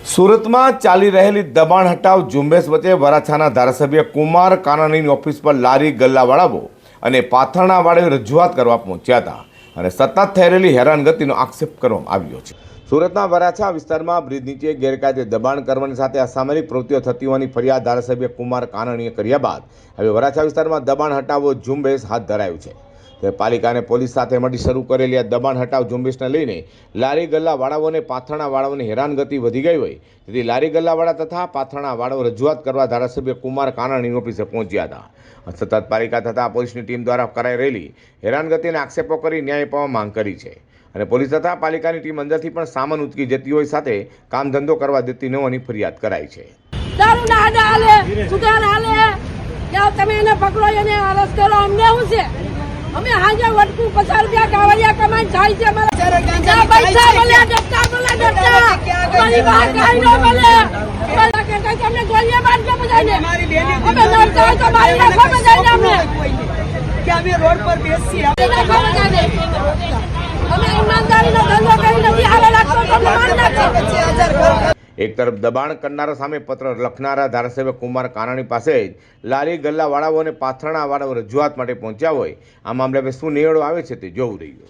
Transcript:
સુરતમાં ચાલી રહેલી દબાણ હટાવ ઝુંબેશ વચ્ચે વરાછાના ધારાસભ્ય કુમાર કાનાણીની ઓફિસ પર લારી ગલ્લાવાળાઓ અને પાથરણાવાળાએ રજૂઆત કરવા પહોંચ્યા હતા અને સતત થઈ રહેલી હેરાનગતિનો આક્ષેપ કરવામાં આવ્યો છે। સુરતના વરાછા વિસ્તારમાં બ્રિજ નીચે ગેરકાયદે દબાણ કરવાની સાથે અસામરિક પ્રવૃત્તિઓ થતી હોવાની ફરિયાદ ધારાસભ્ય કુમાર કાનાણીએ કર્યા બાદ હવે વરાછા વિસ્તારમાં દબાણ હટાવો ઝુંબેશ હાથ ધરાયું છે। પાલિકા અને પોલીસ સાથે મળી શરૂ કરેલી આ દબાણ હટાવ ઝુંબેશને લઈને લારી ગલ્લાવાળાઓ અને પાથરણાવાળાઓની હેરાનગતિ વધી ગઈ હોય તેથી લારી ગલ્લાવાળા તથા પાથરણાવાળાઓ રજૂઆત કરવા ધારાસભ્ય કુમાર કાનાણીની ઓફિસે પહોંચ્યા હતા। સતત પાલિકા તથા પોલીસની ટીમ દ્વારા કરાઈ રહેલી હેરાનગતિના આક્ષેપો કરી ન્યાય અપાવવા માંગ કરી છે અને પોલીસ તથા પાલિકાની ટીમ અંદરથી પણ સામાન ઉચકી જતી હોય સાથે કામ ધંધો કરવા દેતી ન હોવાની ફરિયાદ કરાઈ છે। અમે હાજર વટકું 50 રૂપિયા કાવડિયા કમાઈ જાય છે મારા પૈસા બોલે ડસ્ટા મારી વાત કાઈ ન બોલે કે તમને ગોળીયા બાંધ કે બજાઈને મારી બેની અમે નડતા હોય તો મારી નાખો બજાઈને અમને કે અમે રોડ પર બેસી અમે ઈમાનદારીનો ધંધો કરી નથી હાલે લાગતો તમને માર નાખો। એક તરફ દબાણ કરનારા સામે પત્ર લખનારા ધારાસભ્ય કુમાર કાનાણી પાસે જ લારી ગલ્લાવાળાઓ અને પાથરણાવાળાઓ રજૂઆત માટે પહોંચ્યા હોય આ મામલે હવે શું નિર્ણય આવે છે તે જોવું રહ્યું।